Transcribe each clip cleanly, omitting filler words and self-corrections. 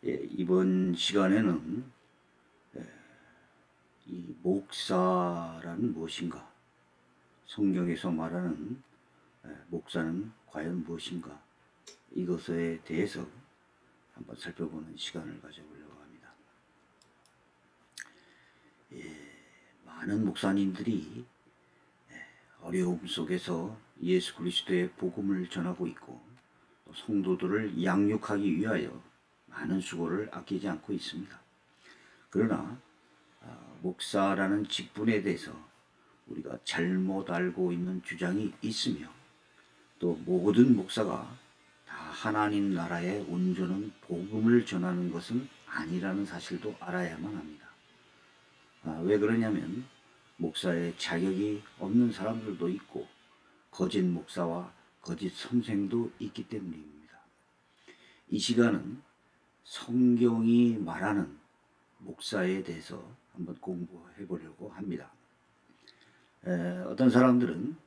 이번 시간에는 이 목사란 무엇인가, 성경에서 말하는 목사는 과연 무엇인가, 이것에 대해서 한번 살펴보는 시간을 가져보려고 합니다. 많은 목사님들이 어려움 속에서 예수 그리스도의 복음을 전하고 있고, 또 성도들을 양육하기 위하여 많은 수고를 아끼지 않고 있습니다. 그러나 목사라는 직분에 대해서 우리가 잘못 알고 있는 주장이 있으며, 또 모든 목사가 다 하나님 나라에 온전한 복음을 전하는 것은 아니라는 사실도 알아야만 합니다. 왜 그러냐면 목사의 자격이 없는 사람들도 있고 거짓 목사와 거짓 선생도 있기 때문입니다. 이 시간은 성경이 말하는 목사에 대해서 한번 공부해 보려고 합니다. 어떤 사람들은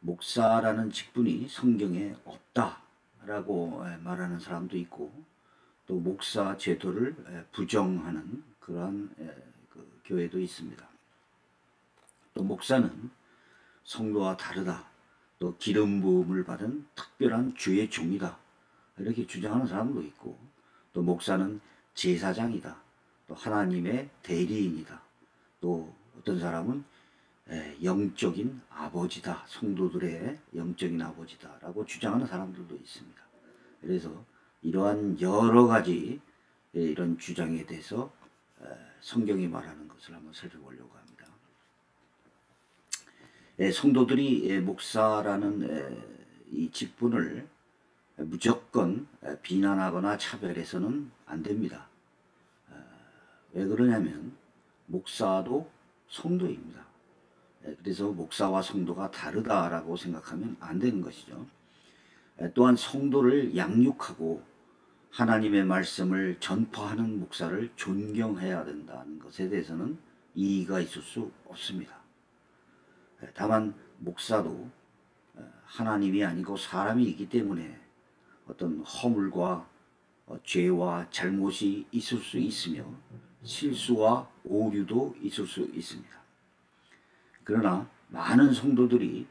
목사라는 직분이 성경에 없다라고 말하는 사람도 있고, 또 목사 제도를 부정하는 그러한 교회도 있습니다. 또 목사는 성도와 다르다, 또 기름 부음을 받은 특별한 주의 종이다, 이렇게 주장하는 사람도 있고, 또 목사는 제사장이다, 또 하나님의 대리인이다, 또 어떤 사람은 영적인 아버지다, 성도들의 영적인 아버지다 라고 주장하는 사람들도 있습니다. 그래서 이러한 여러 가지 이런 주장에 대해서 성경이 말하는 것을 한번 살펴보려고 합니다. 성도들이 목사라는 이 직분을 무조건 비난하거나 차별해서는 안 됩니다. 왜 그러냐면 목사도 성도입니다. 그래서 목사와 성도가 다르다라고 생각하면 안 되는 것이죠. 또한 성도를 양육하고 하나님의 말씀을 전파하는 목사를 존경해야 된다는 것에 대해서는 이의가 있을 수 없습니다. 다만 목사도 하나님이 아니고 사람이기 때문에 어떤 허물과 죄와 잘못이 있을 수 있으며 실수와 오류도 있을 수 있습니다. 그러나 많은 성도들이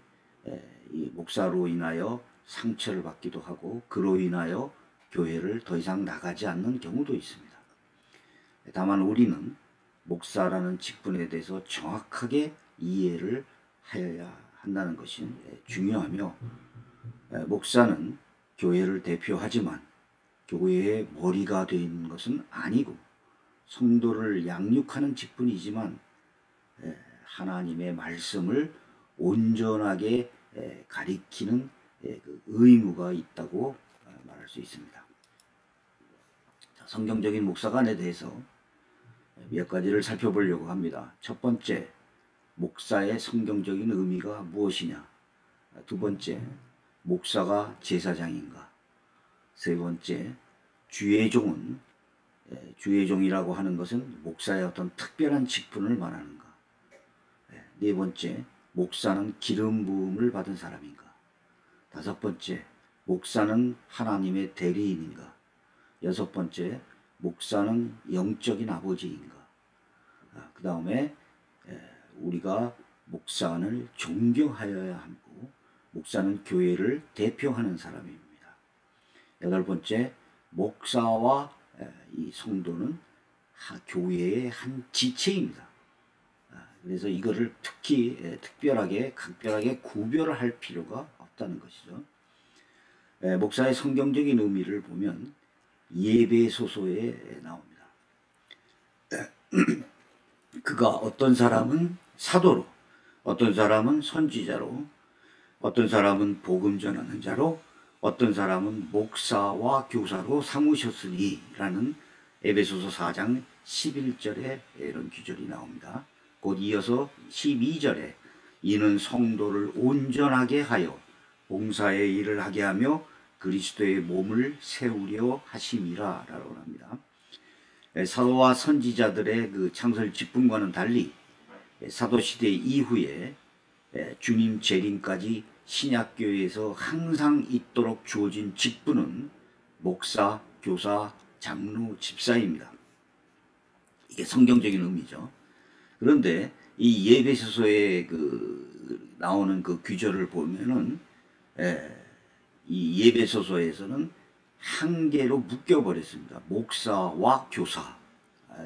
이 목사로 인하여 상처를 받기도 하고, 그로 인하여 교회를 더 이상 나가지 않는 경우도 있습니다. 다만 우리는 목사라는 직분에 대해서 정확하게 이해를 하여야 한다는 것이 중요하며, 목사는 교회를 대표하지만 교회의 머리가 되는 것은 아니고 성도를 양육하는 직분이지만 하나님의 말씀을 온전하게 가리키는 의무가 있다고 말할 수 있습니다. 성경적인 목사관에 대해서 몇 가지를 살펴보려고 합니다. 첫 번째, 목사의 성경적인 의미가 무엇이냐. 두 번째, 목사가 제사장인가. 세 번째, 주의 종은, 주의 종이라고 하는 것은 목사의 어떤 특별한 직분을 말하는가. 네 번째, 목사는 기름 부음을 받은 사람인가. 다섯 번째, 목사는 하나님의 대리인인가. 여섯 번째, 목사는 영적인 아버지인가. 그 다음에 우리가 목사를 존경하여야 하고, 목사는 교회를 대표하는 사람입니다. 여덟 번째, 목사와 이 성도는 교회의 한 지체입니다. 그래서 이거를 특별하게 각별하게 구별을 할 필요가 없다는 것이죠. 목사의 성경적인 의미를 보면 예배소서에 나옵니다. 그가 어떤 사람은 사도로, 어떤 사람은 선지자로, 어떤 사람은 복음 전하는 자로, 어떤 사람은 목사와 교사로 삼으셨으니 라는 에베소서 4장 11절에 이런 구절이 나옵니다. 곧 이어서 12절에 이는 성도를 온전하게 하여 봉사의 일을 하게 하며 그리스도의 몸을 세우려 하심이라 라고 합니다. 사도와 선지자들의 그 창설 직분과는 달리 사도시대 이후에 주님 재림까지 신약교회에서 항상 있도록 주어진 직분은 목사, 교사, 장로, 집사입니다. 이게 성경적인 의미죠. 그런데 이 예배소서에 나오는 그 규절을 보면은 이 예배소서에서는 한 개로 묶여버렸습니다. 목사와 교사.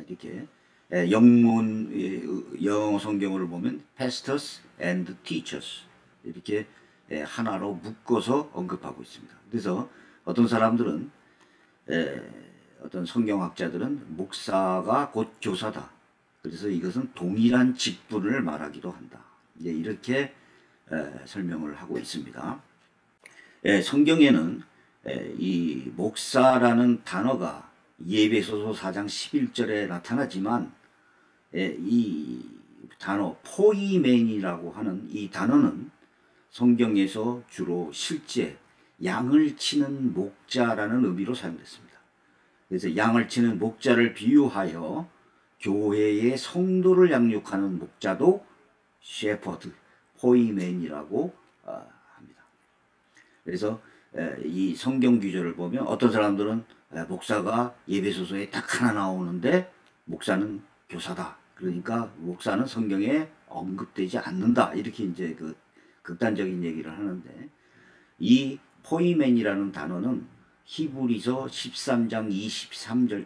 이렇게 영문 영어 성경을 보면 pastors and teachers 이렇게 하나로 묶어서 언급하고 있습니다. 그래서 어떤 사람들은 어떤 성경학자들은 목사가 곧 교사다. 그래서 이것은 동일한 직분을 말하기도 한다. 이렇게 설명을 하고 있습니다. 성경에는 이 목사라는 단어가 예배소서 4장 11절에 나타나지만 이 단어 포이맨이라고 하는 이 단어는 성경에서 주로 실제 양을 치는 목자라는 의미로 사용됐습니다. 그래서 양을 치는 목자를 비유하여 교회의 성도를 양육하는 목자도 셰퍼드, 포이맨이라고 합니다. 그래서 이 성경 규절을 보면 어떤 사람들은 목사가 예배소서에 딱 하나 나오는데 목사는 교사다. 그러니까 목사는 성경에 언급되지 않는다. 이렇게 이제 그 극단적인 얘기를 하는데 이 포이맨이라는 단어는 히브리서 13장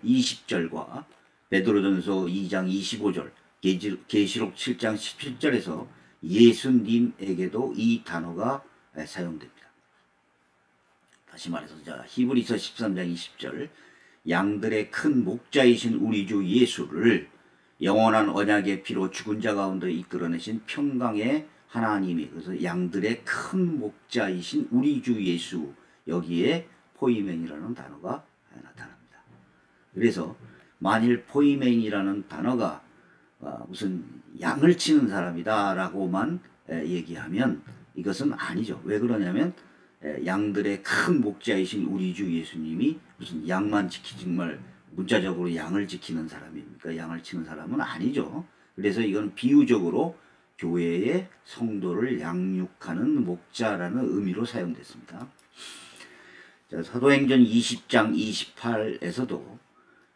20절과 베드로전서 2장 25절, 계시록 7장 17절에서 예수님에게도 이 단어가 사용됩니다. 다시 말해서 히브리서 13장 20절 양들의 큰 목자이신 우리 주 예수를 영원한 언약의 피로 죽은 자 가운데 이끌어내신 평강의 하나님이, 그래서 양들의 큰 목자이신 우리 주 예수, 여기에 포이맨이라는 단어가 나타납니다. 그래서 만일 포이맨이라는 단어가 무슨 양을 치는 사람이다 라고만 얘기하면 이것은 아니죠. 왜 그러냐면 양들의 큰 목자이신 우리 주 예수님이 무슨 양만 지키지 정말 문자적으로 양을 지키는 사람입니까? 양을 치는 사람은 아니죠. 그래서 이건 비유적으로 교회의 성도를 양육하는 목자라는 의미로 사용됐습니다. 자, 사도행전 20장 28에서도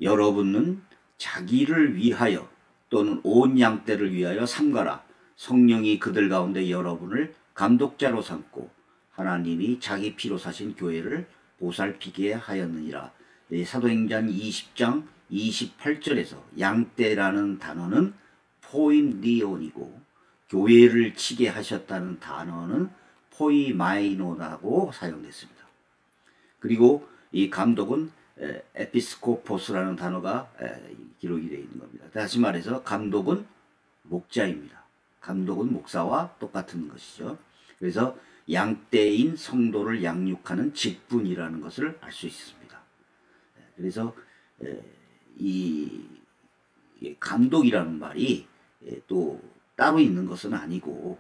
여러분은 자기를 위하여 또는 온 양떼를 위하여 삼가라. 성령이 그들 가운데 여러분을 감독자로 삼고 하나님이 자기 피로 사신 교회를 보살피게 하였느니라. 사도행전 20장 28절에서 양떼라는 단어는 포임디온이고 교회를 치게 하셨다는 단어는 포이마이노라고 사용됐습니다. 그리고 이 감독은 에피스코포스라는 단어가 기록이 되어 있는 겁니다. 다시 말해서 감독은 목자입니다. 감독은 목사와 똑같은 것이죠. 그래서 양떼인 성도를 양육하는 직분이라는 것을 알 수 있습니다. 그래서 이 감독이라는 말이 또 따로 있는 것은 아니고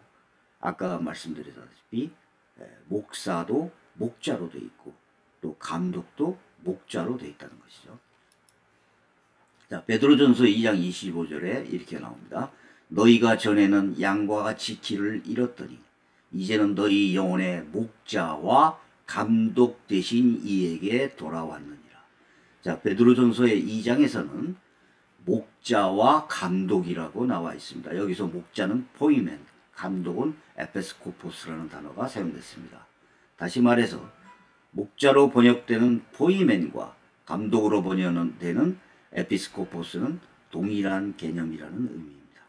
아까 말씀드렸다시피 목사도 목자로 되어 있고 또 감독도 목자로 되어 있다는 것이죠. 자, 베드로전서 2장 25절에 이렇게 나옵니다. 너희가 전에는 양과 같이 길을 잃었더니 이제는 너희 영혼의 목자와 감독 되신 이에게 돌아왔느니라. 자, 베드로전서의 2장에서는 목자와 감독이라고 나와 있습니다. 여기서 목자는 포이맨, 감독은 에피스코포스라는 단어가 사용됐습니다. 다시 말해서 목자로 번역되는 포이맨과 감독으로 번역되는 에피스코포스는 동일한 개념이라는 의미입니다.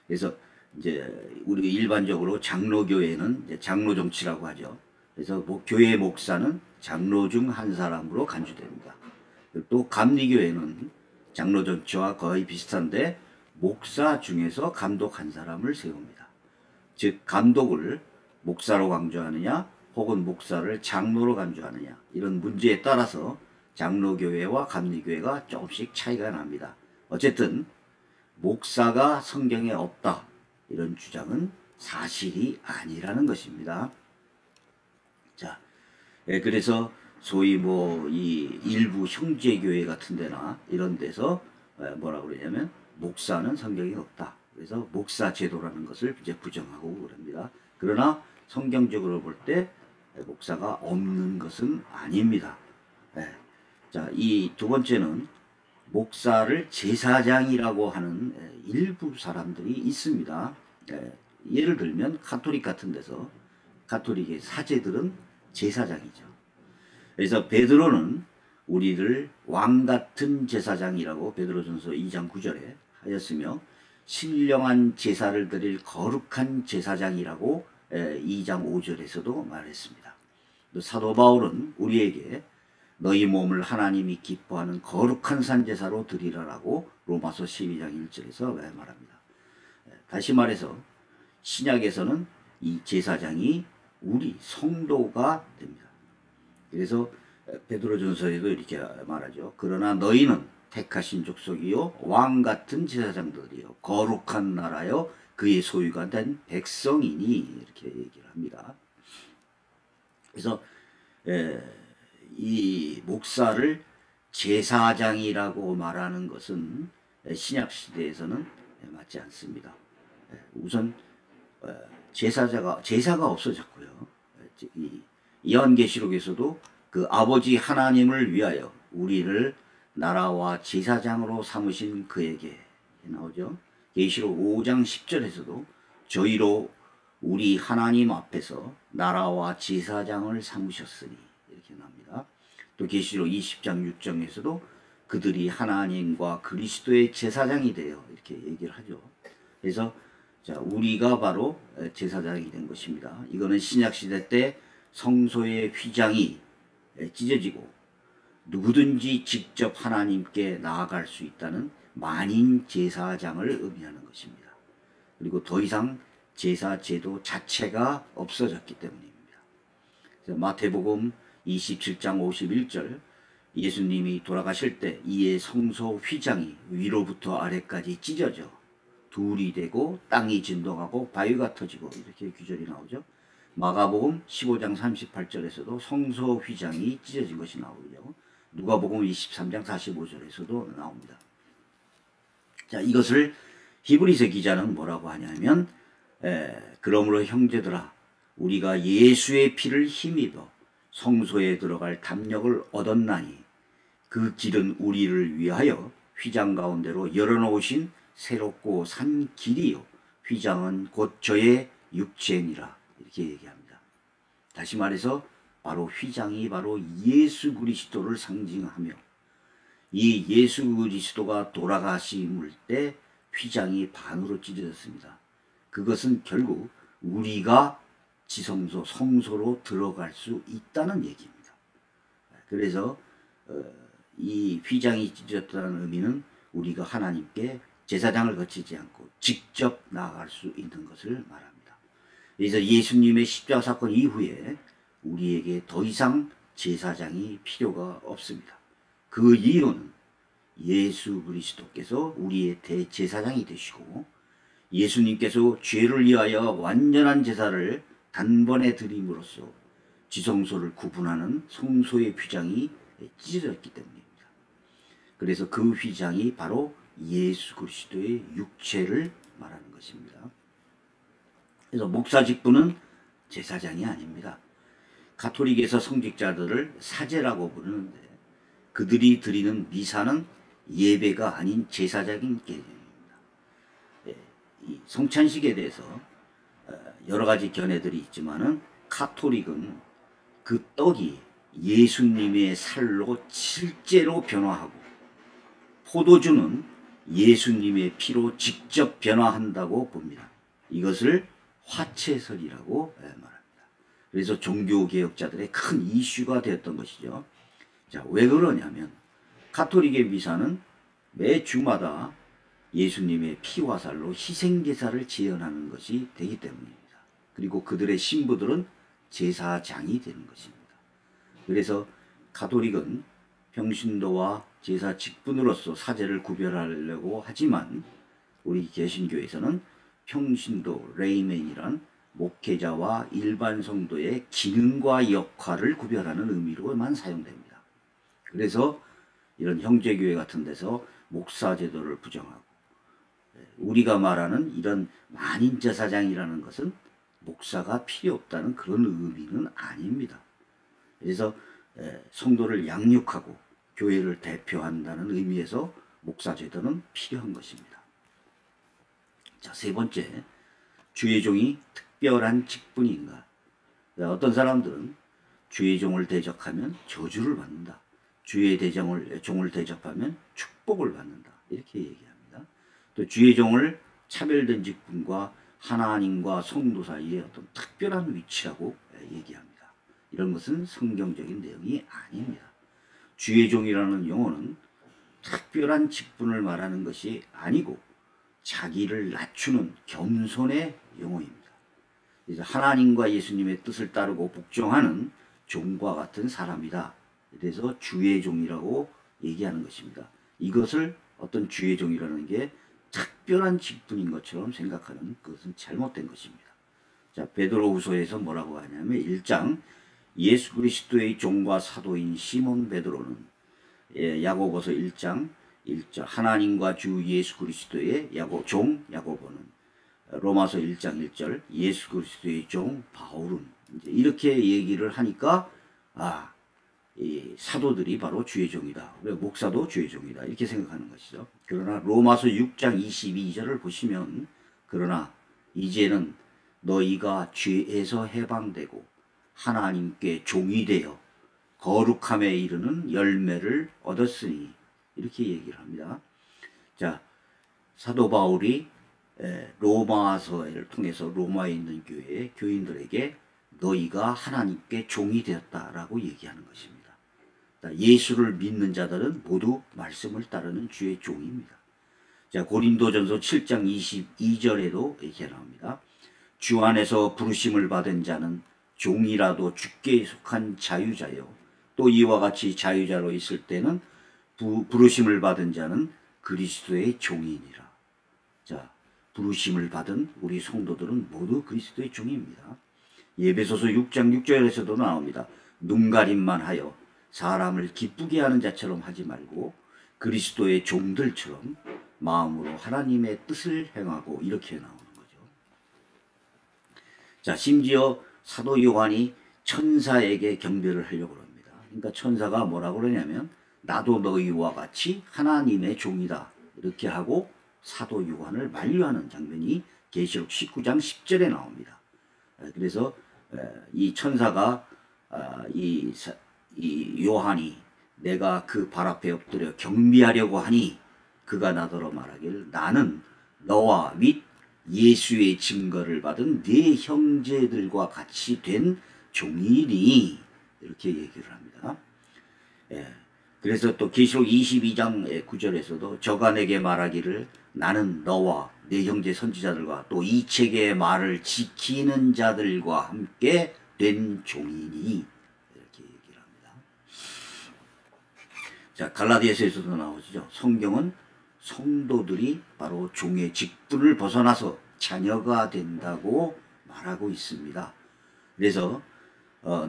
그래서 이제 우리 일반적으로 장로교회는 이제 장로 정치라고 하죠. 그래서 교회 목사는 장로 중 한 사람으로 간주됩니다. 또 감리교회는 장로 정치와 거의 비슷한데 목사 중에서 감독 한 사람을 세웁니다. 즉 감독을 목사로 강조하느냐 혹은 목사를 장로로 간주하느냐 이런 문제에 따라서 장로교회와 감리교회가 조금씩 차이가 납니다. 어쨌든 목사가 성경에 없다 이런 주장은 사실이 아니라는 것입니다. 자, 그래서 소위 이 일부 형제교회 같은 데나 이런 데서 뭐라 그러냐면 목사는 성경에 없다. 그래서 목사 제도라는 것을 이제 부정하고 그럽니다. 그러나 성경적으로 볼 때 목사가 없는 것은 아닙니다. 자, 이 두 번째는 목사를 제사장이라고 하는 일부 사람들이 있습니다. 예를 들면 가톨릭 같은 데서 가톨릭의 사제들은 제사장이죠. 그래서 베드로는 우리를 왕같은 제사장이라고 베드로전서 2장 9절에 하였으며 신령한 제사를 드릴 거룩한 제사장이라고 2장 5절에서도 말했습니다. 또 사도 바울은 우리에게 너희 몸을 하나님이 기뻐하는 거룩한 산제사로 드리라라고 로마서 12장 1절에서 말합니다. 다시 말해서 신약에서는 이 제사장이 우리 성도가 됩니다. 그래서 베드로전서에도 이렇게 말하죠. 그러나 너희는 택하신 족속이요 왕같은 제사장들이요 거룩한 나라요 그의 소유가 된 백성이니 이렇게 얘기를 합니다. 그래서 이 목사를 제사장이라고 말하는 것은 신약시대에서는 맞지 않습니다. 우선 제사가 없어졌고요. 이 요한계시록에서도 그 아버지 하나님을 위하여 우리를 나라와 제사장으로 삼으신 그에게 나오죠. 계시록 5장 10절에서도 저희로 우리 하나님 앞에서 나라와 제사장을 삼으셨으니 이렇게 나옵니다. 또 계시록 20장 6절에서도 그들이 하나님과 그리스도의 제사장이 되어 이렇게 얘기를 하죠. 그래서 자, 우리가 바로 제사장이 된 것입니다. 이거는 신약시대 때 성소의 휘장이 찢어지고 누구든지 직접 하나님께 나아갈 수 있다는 만인 제사장을 의미하는 것입니다. 그리고 더 이상 제사 제도 자체가 없어졌기 때문입니다. 그래서 마태복음 27장 51절 예수님이 돌아가실 때 이에 성소 휘장이 위로부터 아래까지 찢어져 둘이 되고 땅이 진동하고 바위가 터지고 이렇게 규절이 나오죠. 마가복음 15장 38절에서도 성소 휘장이 찢어진 것이 나오고요. 누가복음 23장 45절에서도 나옵니다. 자, 이것을 히브리서 기자는 뭐라고 하냐면 그러므로 형제들아 우리가 예수의 피를 힘입어 성소에 들어갈 담력을 얻었나니 그 길은 우리를 위하여 휘장 가운데로 열어놓으신 새롭고 산 길이요 휘장은 곧 저의 육체니라 이렇게 얘기합니다. 다시 말해서 바로 휘장이 바로 예수 그리스도를 상징하며 이 예수 그리스도가 돌아가심을 때 휘장이 반으로 찢어졌습니다. 그것은 결국 우리가 지성소 성소로 들어갈 수 있다는 얘기입니다. 그래서 이 휘장이 찢어졌다는 의미는 우리가 하나님께 제사장을 거치지 않고 직접 나아갈 수 있는 것을 말합니다. 그래서 예수님의 십자가 사건 이후에 우리에게 더 이상 제사장이 필요가 없습니다. 그 이유는 예수 그리스도께서 우리의 대제사장이 되시고 예수님께서 죄를 위하여 완전한 제사를 단번에 드림으로써 지성소를 구분하는 성소의 휘장이 찢어졌기 때문입니다. 그래서 그 휘장이 바로 예수 그리스도의 육체를 말하는 것입니다. 그래서 목사 직분은 제사장이 아닙니다. 가톨릭에서 성직자들을 사제라고 부르는데 그들이 드리는 미사는 예배가 아닌 제사적인 개념입니다. 이 성찬식에 대해서 여러 가지 견해들이 있지만은 가톨릭은 그 떡이 예수님의 살로 실제로 변화하고 포도주는 예수님의 피로 직접 변화한다고 봅니다. 이것을 화채설이라고 말합니다. 그래서 종교개혁자들의 큰 이슈가 되었던 것이죠. 자, 왜 그러냐면 가톨릭의 미사는 매 주마다 예수님의 피와 살로 희생제사를 재현하는 것이 되기 때문입니다. 그리고 그들의 신부들은 제사장이 되는 것입니다. 그래서 가톨릭은 평신도와 제사 직분으로서 사제를 구별하려고 하지만 우리 개신교에서는 평신도 레이맨이란 목회자와 일반 성도의 기능과 역할을 구별하는 의미로만 사용됩니다. 그래서 이런 형제교회 같은 데서 목사 제도를 부정하고 우리가 말하는 이런 만인제사장이라는 것은 목사가 필요 없다는 그런 의미는 아닙니다. 그래서 성도를 양육하고 교회를 대표한다는 의미에서 목사 제도는 필요한 것입니다. 자, 세 번째, 주의 종이 특별한 직분인가? 어떤 사람들은 주의 종을 대적하면 저주를 받는다. 주의 종을 대접하면 축복을 받는다. 이렇게 얘기합니다. 또 주의 종을 차별된 직분과 하나님과 성도 사이의 어떤 특별한 위치라고 얘기합니다. 이런 것은 성경적인 내용이 아닙니다. 주의 종이라는 용어는 특별한 직분을 말하는 것이 아니고 자기를 낮추는 겸손의 용어입니다. 그래서 하나님과 예수님의 뜻을 따르고 복종하는 종과 같은 사람이다. 그래서 주의 종이라고 얘기하는 것입니다. 이것을 어떤 주의 종이라는 게 특별한 직분인 것처럼 생각하는 그것은 잘못된 것입니다. 자, 베드로후서에서 뭐라고 하냐면 1장 예수 그리스도의 종과 사도인 시몬 베드로는 야고보서 1장 1절 하나님과 주 예수 그리스도의 종 야고보는 로마서 1장 1절 예수 그리스도의 종 바울은 이렇게 얘기를 하니까 이 사도들이 바로 주의 종이다. 목사도 주의 종이다. 이렇게 생각하는 것이죠. 그러나 로마서 6장 22절을 보시면 그러나 이제는 너희가 죄에서 해방되고 하나님께 종이 되어 거룩함에 이르는 열매를 얻었으니 이렇게 얘기를 합니다. 자, 사도 바울이 로마서를 통해서 로마에 있는 교회의 교인들에게 너희가 하나님께 종이 되었다라고 얘기하는 것입니다. 예수를 믿는 자들은 모두 말씀을 따르는 주의 종입니다. 자, 고린도전서 7장 22절에도 이렇게 나옵니다. 주 안에서 부르심을 받은 자는 종이라도 주께 속한 자유자요. 또 이와 같이 자유자로 있을 때는 부르심을 받은 자는 그리스도의 종이니라. 자, 부르심을 받은 우리 성도들은 모두 그리스도의 종입니다. 에베소서 6장 6절에서도 나옵니다. 눈가림만 하여 사람을 기쁘게 하는 자처럼 하지 말고 그리스도의 종들처럼 마음으로 하나님의 뜻을 행하고 이렇게 나오는 거죠. 자, 심지어 사도 요한이 천사에게 경배를 하려고 합니다. 그러니까 천사가 뭐라고 그러냐면 나도 너희와 같이 하나님의 종이다. 이렇게 하고 사도 요한을 만류하는 장면이 계시록 19장 10절에 나옵니다. 그래서 이 천사가 이 요한이 내가 그 발 앞에 엎드려 경배하려고 하니 그가 나더러 말하기를 나는 너와 및 예수의 증거를 받은 네 형제들과 같이 된 종이니 이렇게 얘기를 합니다. 그래서 또 계시록 22장 9절에서도 저가 내게 말하기를 나는 너와 네 형제 선지자들과 또 이 책의 말을 지키는 자들과 함께 된 종이니 이렇게 얘기를 합니다. 자, 갈라디아서에서도 나오죠. 성경은 성도들이 바로 종의 직분을 벗어나서 자녀가 된다고 말하고 있습니다. 그래서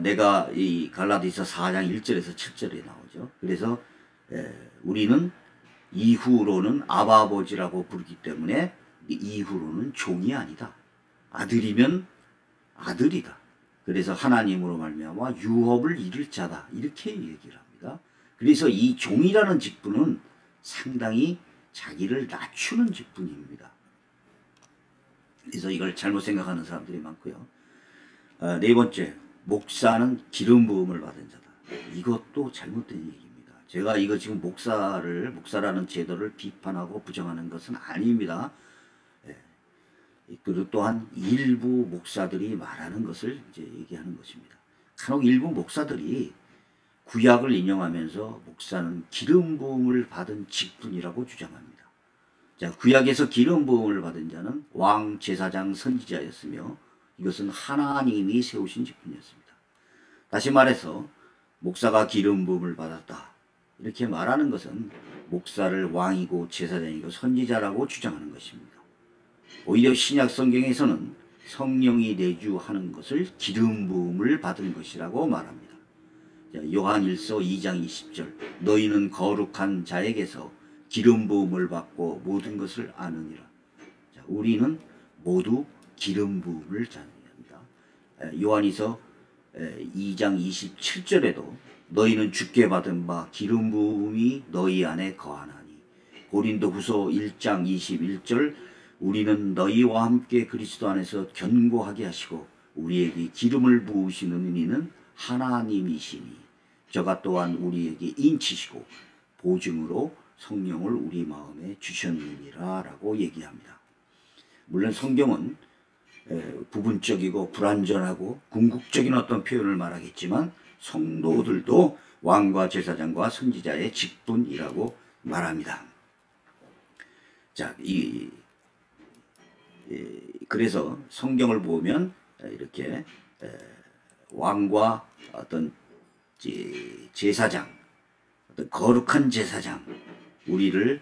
내가 이 갈라디아서 4장 1절에서 7절에 나오죠. 그래서 우리는 이후로는 아바 아버지라고 부르기 때문에 이후로는 종이 아니다. 아들이면 아들이다. 그래서 하나님으로 말미암아 유업을 이룰 자다. 이렇게 얘기를 합니다. 그래서 이 종이라는 직분은 상당히 자기를 낮추는 직분입니다. 그래서 이걸 잘못 생각하는 사람들이 많고요. 네 번째, 목사는 기름 부음을 받은 자다. 이것도 잘못된 얘기입니다. 제가 이거 지금 목사라는 제도를 비판하고 부정하는 것은 아닙니다. 그리고 또한 일부 목사들이 말하는 것을 이제 얘기하는 것입니다. 간혹 일부 목사들이 구약을 인용하면서 목사는 기름 부음을 받은 직분이라고 주장합니다. 자, 구약에서 기름 부음을 받은 자는 왕, 제사장, 선지자였으며 이것은 하나님이 세우신 직분이었습니다. 다시 말해서 목사가 기름 부음을 받았다. 이렇게 말하는 것은 목사를 왕이고 제사장이고 선지자라고 주장하는 것입니다. 오히려 신약 성경에서는 성령이 내주하는 것을 기름 부음을 받은 것이라고 말합니다. 자, 요한일서 2장 20절 너희는 거룩한 자에게서 기름 부음을 받고 모든 것을 아느니라. 자, 우리는 모두 기름 부음을 자느니라. 요한일서 2장 27절에도 너희는 주께 받은 바 기름 부음이 너희 안에 거하나니. 고린도후서 1장 21절 우리는 너희와 함께 그리스도 안에서 견고하게 하시고 우리에게 기름을 부으시는 이는 하나님이시니 저가 또한 우리에게 인치시고 보증으로 성령을 우리 마음에 주셨느니라 라고 얘기합니다. 물론 성경은 부분적이고 불완전하고 궁극적인 어떤 표현을 말하겠지만 성도들도 왕과 제사장과 선지자의 직분이라고 말합니다. 자, 그래서 성경을 보면 이렇게 왕과 어떤 제사장, 어떤 거룩한 제사장, 우리를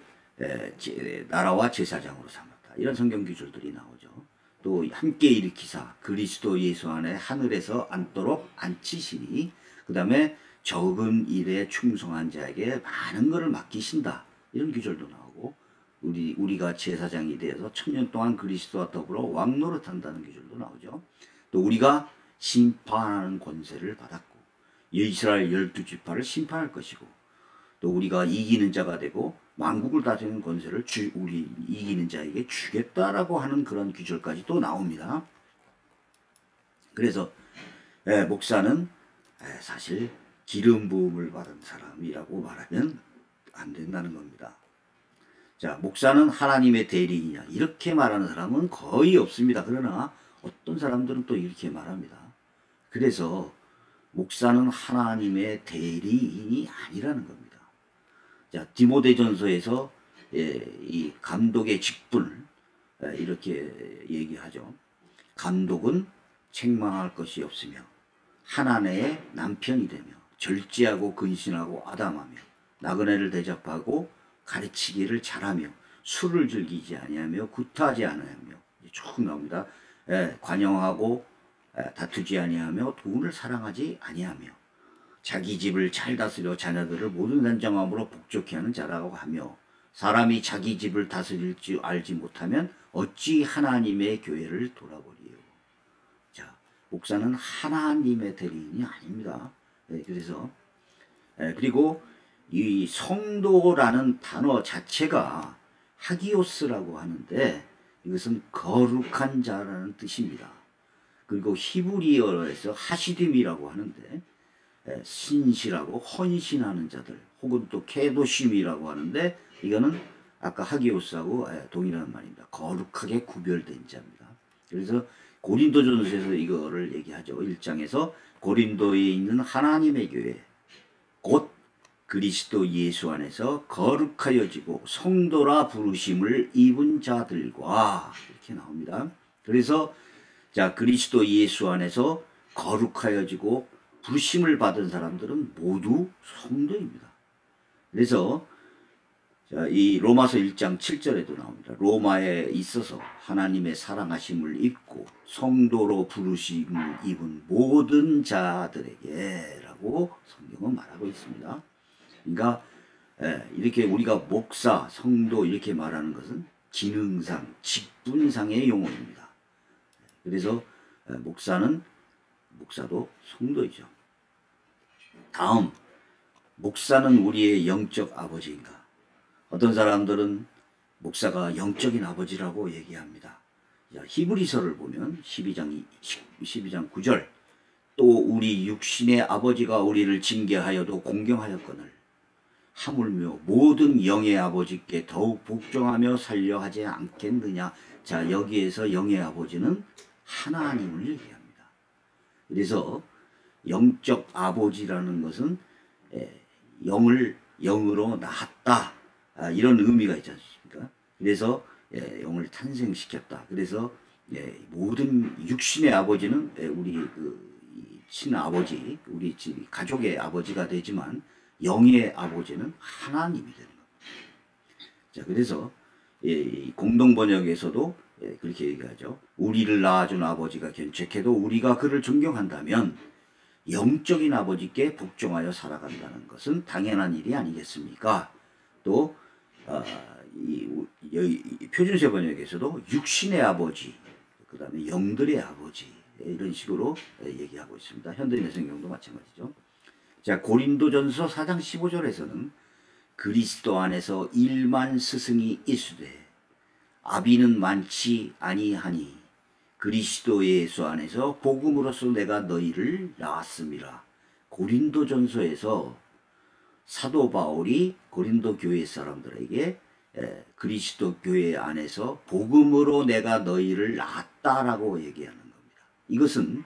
나라와 제사장으로 삼았다. 이런 성경 구절들이 나오죠. 또 함께 일으키사 그리스도 예수 안에 하늘에서 앉도록 앉히시니 그 다음에 적은 일에 충성한 자에게 많은 것을 맡기신다. 이런 구절도 나오고 우리가 제사장이 되어서 1000년 동안 그리스도와 더불어 왕노릇한다는 구절도 나오죠. 또 우리가 심판하는 권세를 받았고 이스라엘 12지파를 심판할 것이고 또 우리가 이기는 자가 되고 만국을 다스리는 권세를 우리 이기는 자에게 주겠다라고 하는 그런 구절까지 또 나옵니다. 그래서 목사는 사실 기름 부음을 받은 사람이라고 말하면 안 된다는 겁니다. 자, 목사는 하나님의 대리인이냐 이렇게 말하는 사람은 거의 없습니다. 그러나 어떤 사람들은 또 이렇게 말합니다. 그래서 목사는 하나님의 대리인이 아니라는 겁니다. 자, 디모데전서에서 이 감독의 직분을 이렇게 얘기하죠. 감독은 책망할 것이 없으며 하나님의 남편이 되며 절제하고 근신하고 아담하며 나그네를 대접하고 가르치기를 잘하며 술을 즐기지 아니하며 구타하지 아니하며 쭉 나옵니다. 관용하고 다투지 아니하며 돈을 사랑하지 아니하며 자기 집을 잘 다스려 자녀들을 모든 단정함으로 복종케 하는 자라고 하며 사람이 자기 집을 다스릴 줄 알지 못하면 어찌 하나님의 교회를 돌아보리요. 자, 목사는 하나님의 대리인이 아닙니다. 그래서 그리고 이 성도라는 단어 자체가 하기오스라고 하는데 이것은 거룩한 자라는 뜻입니다. 그리고 히브리어에서 하시딤이라고 하는데 신실하고 헌신하는 자들 혹은 또 케도심이라고 하는데 이거는 아까 하기오스하고 동일한 말입니다. 거룩하게 구별된 자입니다. 그래서 고린도전서에서 이거를 얘기하죠. 1장에서 고린도에 있는 하나님의 교회 곧 그리스도 예수 안에서 거룩하여지고 성도라 부르심을 입은 자들과 이렇게 나옵니다. 그래서 자, 그리스도 예수 안에서 거룩하여지고 부르심을 받은 사람들은 모두 성도입니다. 그래서 자, 이 로마서 1장 7절에도 나옵니다. 로마에 있어서 하나님의 사랑하심을 입고 성도로 부르심을 입은 모든 자들에게 라고 성경은 말하고 있습니다. 그러니까 이렇게 우리가 목사, 성도 이렇게 말하는 것은 기능상, 직분상의 용어입니다. 그래서 목사도 성도이죠. 다음, 목사는 우리의 영적 아버지인가? 어떤 사람들은 목사가 영적인 아버지라고 얘기합니다. 히브리서를 보면 12장 9절 또 우리 육신의 아버지가 우리를 징계하여도 공경하였거늘 하물며 모든 영의 아버지께 더욱 복종하며 살려 하지 않겠느냐. 자, 여기에서 영의 아버지는 하나님을 얘기합니다. 그래서 영적 아버지라는 것은 영으로 낳았다. 이런 의미가 있지 않습니까? 그래서 영을 탄생시켰다. 그래서 모든 육신의 아버지는 우리 친아버지, 우리 가족의 아버지가 되지만 영의 아버지는 하나님이 되는 겁니다. 자, 그래서 공동번역에서도 그렇게 얘기하죠. 우리를 낳아준 아버지가 견책해도 우리가 그를 존경한다면 영적인 아버지께 복종하여 살아간다는 것은 당연한 일이 아니겠습니까? 또 표준세 번역에서도 육신의 아버지, 그 다음에 영들의 아버지 이런 식으로 얘기하고 있습니다. 현대인의 성경도 마찬가지죠. 자, 고린도전서 4장 15절에서는 그리스도 안에서 일만 스승이 있으되 아비는 많지 아니하니 그리스도 예수 안에서 복음으로써 내가 너희를 낳았음이라. 고린도전서에서 사도 바울이 고린도 교회 사람들에게 그리스도 교회 안에서 복음으로 내가 너희를 낳았다라고 얘기하는 겁니다. 이것은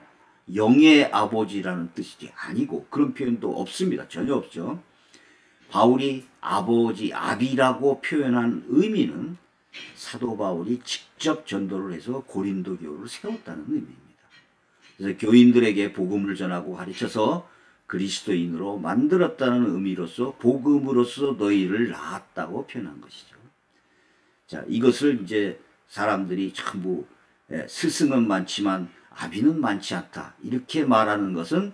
영의 아버지라는 뜻이 아니고 그런 표현도 없습니다. 전혀 없죠. 바울이 아버지, 아비라고 표현한 의미는 사도 바울이 직접 전도를 해서 고린도 교회를 세웠다는 의미입니다. 그래서 교인들에게 복음을 전하고 가르쳐서 그리스도인으로 만들었다는 의미로서 복음으로서 너희를 낳았다고 표현한 것이죠. 자, 이것을 이제 사람들이 전부 스승은 많지만 아비는 많지 않다 이렇게 말하는 것은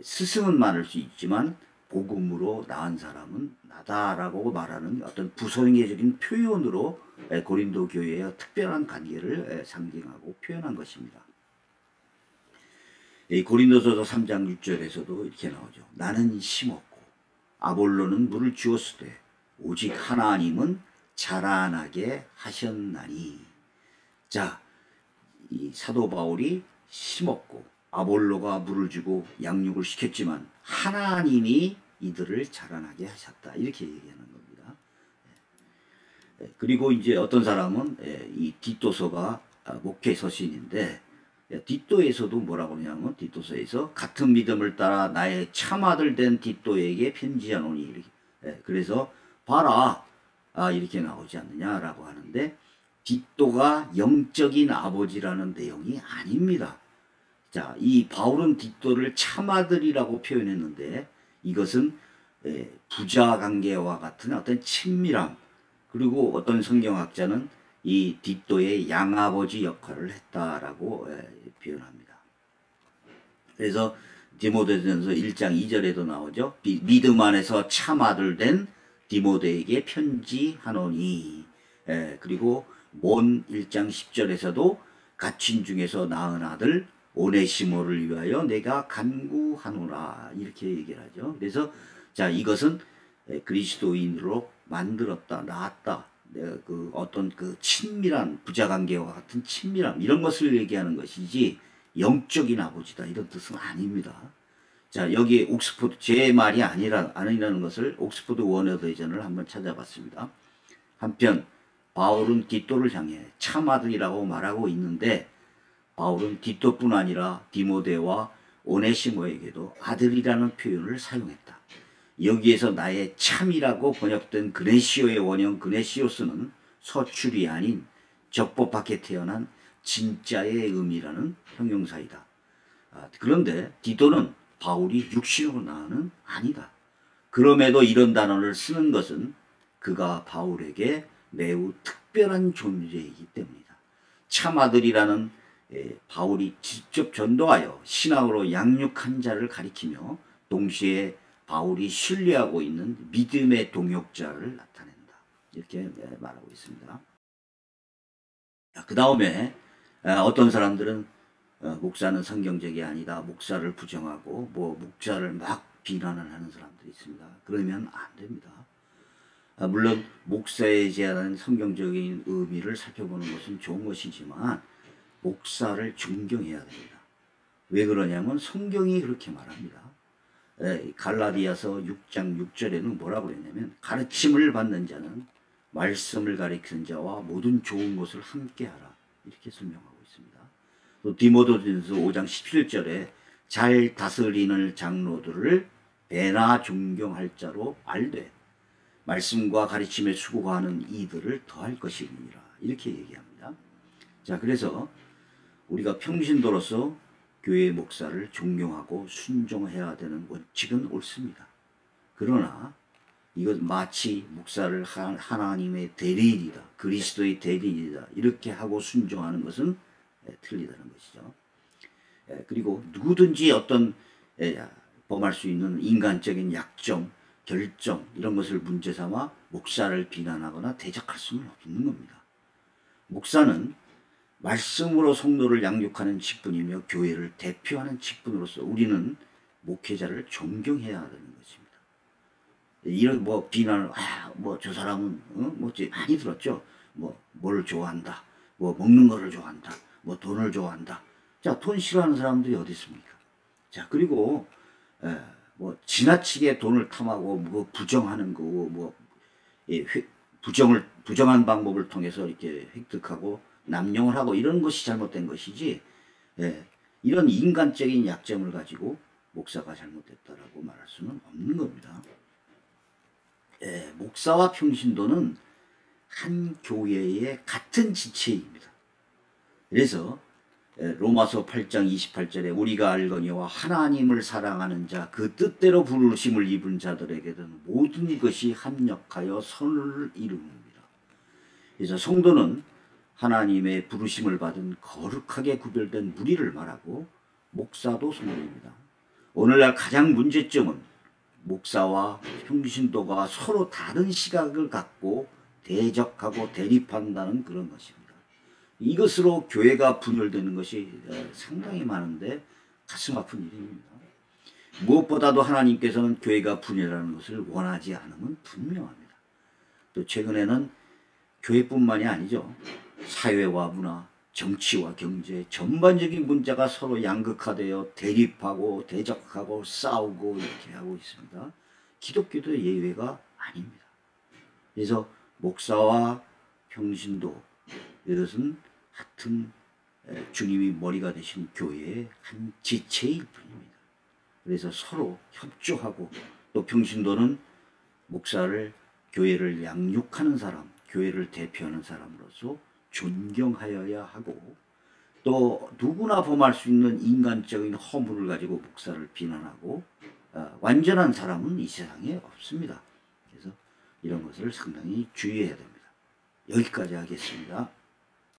스승은 많을 수 있지만 복음으로 낳은 사람은 나다라고 말하는 어떤 부성애적인 표현으로 고린도 교회의 특별한 관계를 상징하고 표현한 것입니다. 고린도서서 3장 6절에서도 이렇게 나오죠. 나는 심었고 아볼로는 물을 주었으되 오직 하나님은 자라나게 하셨나니. 자, 이 사도 바울이 심었고 아볼로가 물을 주고 양육을 시켰지만 하나님이 이들을 자라나게 하셨다 이렇게 얘기하는 겁니다. 그리고 이제 어떤 사람은 이 디도서가 목회 서신인데 디도에서도 뭐라고 하냐면 디도서에서 같은 믿음을 따라 나의 참아들 된 디도에게 편지하노니 그래서 봐라 이렇게 나오지 않느냐라고 하는데 디도가 영적인 아버지라는 내용이 아닙니다. 자, 이 바울은 디도를 참아들이라고 표현했는데 이것은 부자 관계와 같은 어떤 친밀함, 그리고 어떤 성경학자는 이 디도의 양아버지 역할을 했다라고 표현합니다. 그래서 디모데전서 1장 2절에도 나오죠. 믿음 안에서 참아들 된 디모데에게 편지하노니. 그리고 몬 1장 10절에서도 갇힌 중에서 낳은 아들 오네시모를 위하여 내가 간구하노라 이렇게 얘기를 하죠. 그래서 자, 이것은 그리스도인으로 만들었다, 낳았다, 그 어떤 그 친밀한 부자관계와 같은 친밀함 이런 것을 얘기하는 것이지 영적인 아버지다 이런 뜻은 아닙니다. 자, 여기 옥스포드 제 말이 아니라는 것을 옥스포드 원어 버전을 한번 찾아봤습니다. 한편 바울은 디도를 향해 참아들이라고 말하고 있는데 바울은 디도뿐 아니라 디모데와 오네시모에게도 아들이라는 표현을 사용했다. 여기에서 나의 참이라고 번역된 그네시오의 원형 그네시오스는 서출이 아닌 적법 밖에 태어난 진짜의 의미라는 형용사이다. 그런데 디도는 바울이 육신으로 낳은은 아니다. 그럼에도 이런 단어를 쓰는 것은 그가 바울에게 매우 특별한 존재이기 때문이다. 참아들이라는 바울이 직접 전도하여 신앙으로 양육한 자를 가리키며 동시에 바울이 신뢰하고 있는 믿음의 동역자를 나타낸다. 이렇게 말하고 있습니다. 그 다음에 어떤 사람들은 목사는 성경적이 아니다. 목사를 부정하고 목사를 막 비난을 하는 사람들이 있습니다. 그러면 안 됩니다. 물론 목사에 대한 성경적인 의미를 살펴보는 것은 좋은 것이지만 목사를 존경해야 됩니다. 왜 그러냐면 성경이 그렇게 말합니다. 갈라디아서 6장 6절에는 뭐라고 그랬냐면 가르침을 받는 자는 말씀을 가리키는 자와 모든 좋은 것을 함께하라 이렇게 설명하고 있습니다. 또 디모데전서 5장 17절에 잘 다스리는 장로들을 배나 존경할 자로 알되 말씀과 가르침에 수고하는 이들을 더할 것이니라 이렇게 얘기합니다. 자, 그래서 우리가 평신도로서 교회 목사를 존경하고 순종해야 되는 원칙은 옳습니다. 그러나 이것 마치 목사를 하나님의 대리인이다, 그리스도의 대리인이다 이렇게 하고 순종하는 것은 틀리다는 것이죠. 그리고 누구든지 어떤 범할 수 있는 인간적인 약점, 결정 이런 것을 문제 삼아 목사를 비난하거나 대적할 수는 없는 겁니다. 목사는 말씀으로 성도를 양육하는 직분이며 교회를 대표하는 직분으로서 우리는 목회자를 존경해야 하는 것입니다. 이런 뭐 비난을 뭐 저 사람은 많이 들었죠. 뭘 좋아한다. 뭐 먹는 거를 좋아한다. 뭐 돈을 좋아한다. 자, 돈 싫어하는 사람들이 어디 있습니까? 자, 그리고 뭐 지나치게 돈을 탐하고 뭐 부정하는 거고 뭐 부정한 방법을 통해서 이렇게 획득하고 남용을 하고 이런 것이 잘못된 것이지, 이런 인간적인 약점을 가지고 목사가 잘못됐다라고 말할 수는 없는 겁니다. 목사와 평신도는 한 교회의 같은 지체입니다. 그래서 로마서 8장 28절에 우리가 알거니와 하나님을 사랑하는 자 그 뜻대로 부르심을 입은 자들에게는 모든 것이 합력하여 선을 이룹니다. 그래서 성도는 하나님의 부르심을 받은 거룩하게 구별된 무리를 말하고 목사도 성도입니다. 오늘날 가장 문제점은 목사와 평신도가 서로 다른 시각을 갖고 대적하고 대립한다는 그런 것입니다. 이것으로 교회가 분열되는 것이 상당히 많은데 가슴 아픈 일입니다. 무엇보다도 하나님께서는 교회가 분열하는 것을 원하지 않음은 분명합니다. 또 최근에는 교회뿐만이 아니죠. 사회와 문화, 정치와 경제 전반적인 문제가 서로 양극화되어 대립하고 대적하고 싸우고 이렇게 하고 있습니다. 기독교도 예외가 아닙니다. 그래서 목사와 평신도, 이것은 같은 주님이 머리가 되신 교회의 한 지체일 뿐입니다. 그래서 서로 협조하고, 또 평신도는 목사를, 교회를 양육하는 사람, 교회를 대표하는 사람으로서 존경하여야 하고, 또 누구나 범할 수 있는 인간적인 허물을 가지고 목사를 비난하고, 완전한 사람은 이 세상에 없습니다. 그래서 이런 것을 상당히 주의해야 됩니다. 여기까지 하겠습니다.